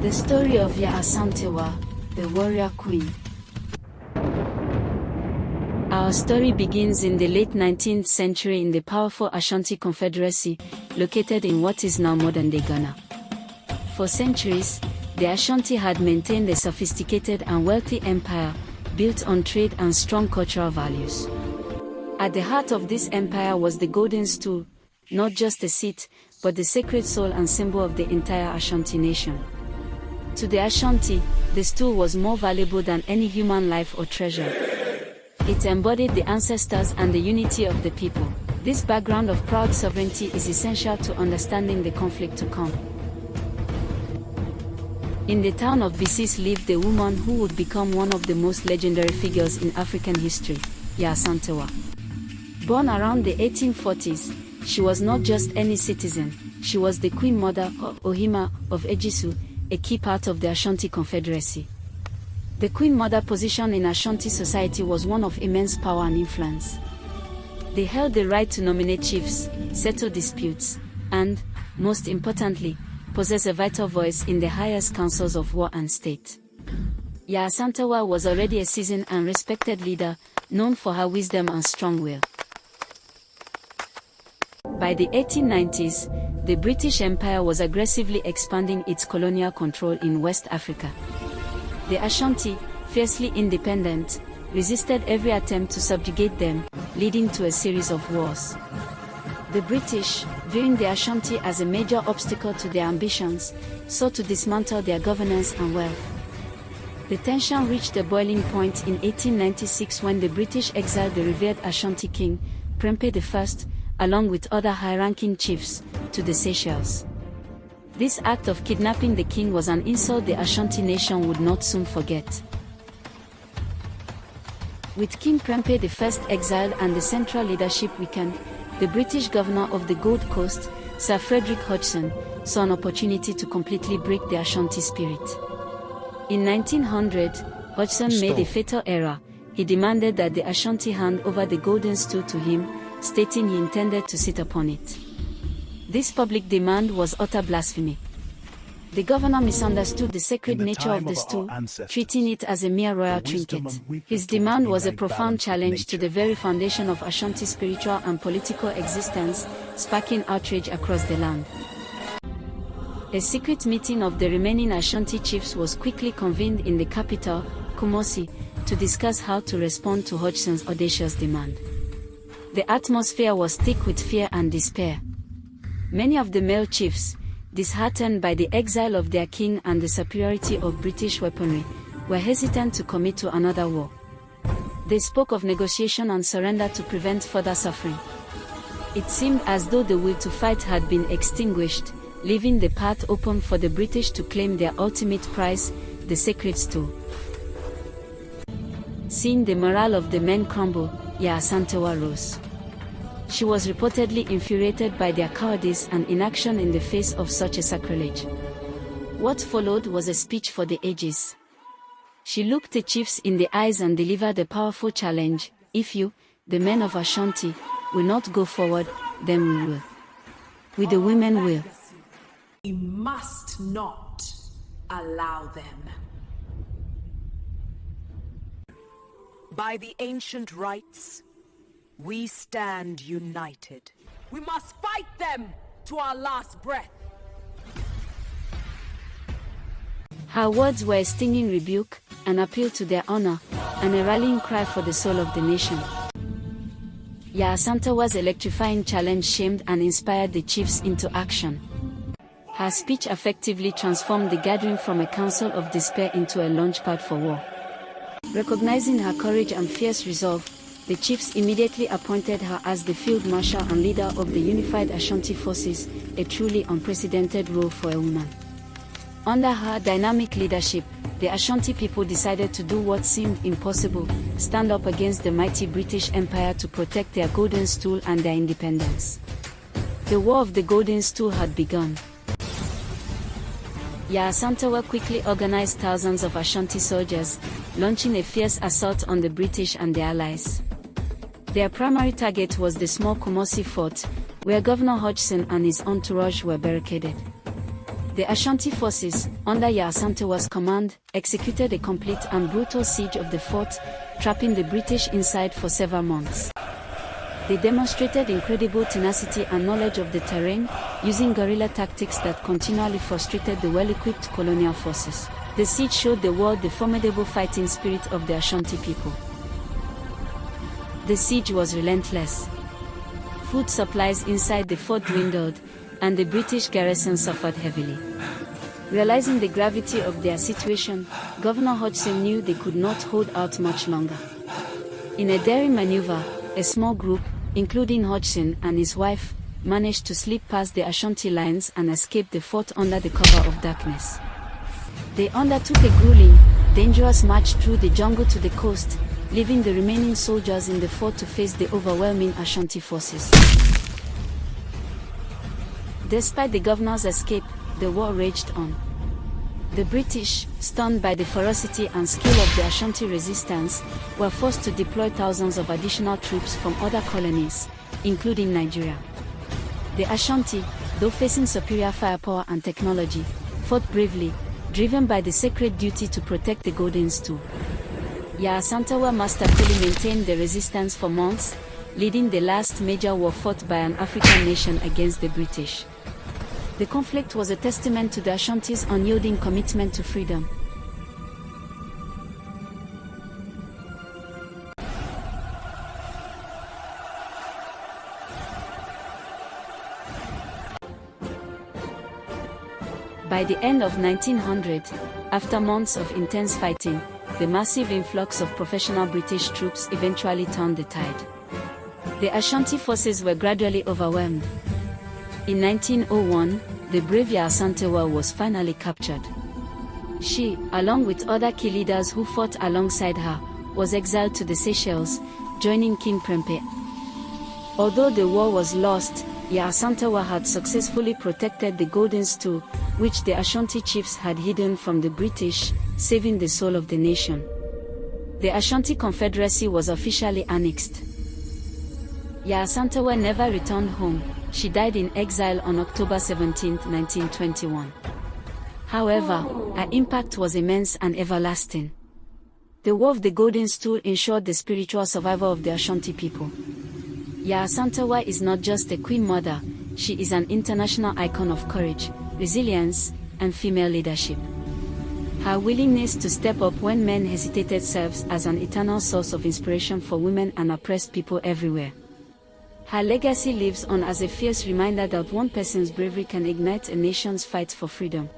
The story of Yaa Asantewaa, the warrior queen. Our story begins in the late 19th century in the powerful Ashanti Confederacy, located in what is now modern-day Ghana. For centuries, the Ashanti had maintained a sophisticated and wealthy empire, built on trade and strong cultural values. At the heart of this empire was the golden stool, not just a seat, but the sacred soul and symbol of the entire Ashanti nation. To the Ashanti, the stool was more valuable than any human life or treasure. It embodied the ancestors and the unity of the people. This background of proud sovereignty is essential to understanding the conflict to come. In the town of Bisis lived a woman who would become one of the most legendary figures in African history, Yaa Asantewaa. Born around the 1840s, she was not just any citizen, she was the Queen Mother or Ohima of Ejisu, a key part of the Ashanti Confederacy. The Queen Mother position in Ashanti society was one of immense power and influence. They held the right to nominate chiefs, settle disputes, and, most importantly, possess a vital voice in the highest councils of war and state. Yaa Asantewaa was already a seasoned and respected leader, known for her wisdom and strong will. By the 1890s, the British Empire was aggressively expanding its colonial control in West Africa. The Ashanti, fiercely independent, resisted every attempt to subjugate them, leading to a series of wars. The British, viewing the Ashanti as a major obstacle to their ambitions, sought to dismantle their governance and wealth. The tension reached a boiling point in 1896 when the British exiled the revered Ashanti king, Prempeh I, along with other high-ranking chiefs, to the Seychelles. This act of kidnapping the king was an insult the Ashanti nation would not soon forget. With King Prempeh I exiled and the central leadership weakened, the British governor of the Gold Coast, Sir Frederick Hodgson, saw an opportunity to completely break the Ashanti spirit. In 1900, Hodgson made a fatal error. He demanded that the Ashanti hand over the golden stool to him, stating he intended to sit upon it. This public demand was utter blasphemy. The governor misunderstood the sacred nature of the stool, treating it as a mere royal trinket. His demand was a profound challenge to the very foundation of Ashanti's spiritual and political existence, sparking outrage across the land. A secret meeting of the remaining Ashanti chiefs was quickly convened in the capital, Kumasi, to discuss how to respond to Hodgson's audacious demand. The atmosphere was thick with fear and despair. Many of the male chiefs, disheartened by the exile of their king and the superiority of British weaponry, were hesitant to commit to another war. They spoke of negotiation and surrender to prevent further suffering. It seemed as though the will to fight had been extinguished, leaving the path open for the British to claim their ultimate prize, the sacred stool. Seeing the morale of the men crumble, Yaa Asantewaa rose. She was reportedly infuriated by their cowardice and inaction in the face of such a sacrilege. What followed was a speech for the ages. She looked the chiefs in the eyes and delivered a powerful challenge: if you, the men of Ashanti, will not go forward, then we will. We the women will. We must not allow them. By the ancient rights, we stand united. We must fight them to our last breath. Her words were a stinging rebuke, an appeal to their honor, and a rallying cry for the soul of the nation. Yaa Asantewaa's electrifying challenge shamed and inspired the chiefs into action. Her speech effectively transformed the gathering from a council of despair into a launchpad for war. Recognizing her courage and fierce resolve, the chiefs immediately appointed her as the field marshal and leader of the unified Ashanti forces, a truly unprecedented role for a woman. Under her dynamic leadership, the Ashanti people decided to do what seemed impossible: stand up against the mighty British Empire to protect their golden stool and their independence. The War of the Golden Stool had begun. Yaa Asantewaa quickly organized thousands of Ashanti soldiers, launching a fierce assault on the British and their allies. Their primary target was the small Kumasi fort, where Governor Hodgson and his entourage were barricaded. The Ashanti forces, under Yaa Asantewa's command, executed a complete and brutal siege of the fort, trapping the British inside for several months. They demonstrated incredible tenacity and knowledge of the terrain, using guerrilla tactics that continually frustrated the well-equipped colonial forces. The siege showed the world the formidable fighting spirit of the Ashanti people. The siege was relentless. Food supplies inside the fort dwindled, and the British garrison suffered heavily. Realizing the gravity of their situation, Governor Hodgson knew they could not hold out much longer. In a daring maneuver, a small group, including Hodgson and his wife, managed to slip past the Ashanti lines and escape the fort under the cover of darkness. They undertook a grueling, dangerous march through the jungle to the coast, leaving the remaining soldiers in the fort to face the overwhelming Ashanti forces. Despite the governor's escape, the war raged on. The British, stunned by the ferocity and skill of the Ashanti resistance, were forced to deploy thousands of additional troops from other colonies, including Nigeria. The Ashanti, though facing superior firepower and technology, fought bravely, driven by the sacred duty to protect the golden stool. Yaa Asantewaa masterfully maintained the resistance for months, leading the last major war fought by an African nation against the British. The conflict was a testament to the Ashanti's unyielding commitment to freedom. By the end of 1900, after months of intense fighting, the massive influx of professional British troops eventually turned the tide. The Ashanti forces were gradually overwhelmed. In 1901, the brave Yaa Asantewaa was finally captured. She, along with other key leaders who fought alongside her, was exiled to the Seychelles, joining King Prempeh. Although the war was lost, Yaa Asantewaa had successfully protected the golden stool, which the Ashanti chiefs had hidden from the British, saving the soul of the nation. The Ashanti Confederacy was officially annexed. Yaa Asantewaa never returned home. She died in exile on October 17, 1921. However, her impact was immense and everlasting. The War of the Golden Stool ensured the spiritual survival of the Ashanti people. Yaa Asantewaa is not just a queen mother, she is an international icon of courage, resilience, and female leadership. Her willingness to step up when men hesitated serves as an eternal source of inspiration for women and oppressed people everywhere. Her legacy lives on as a fierce reminder that one person's bravery can ignite a nation's fight for freedom.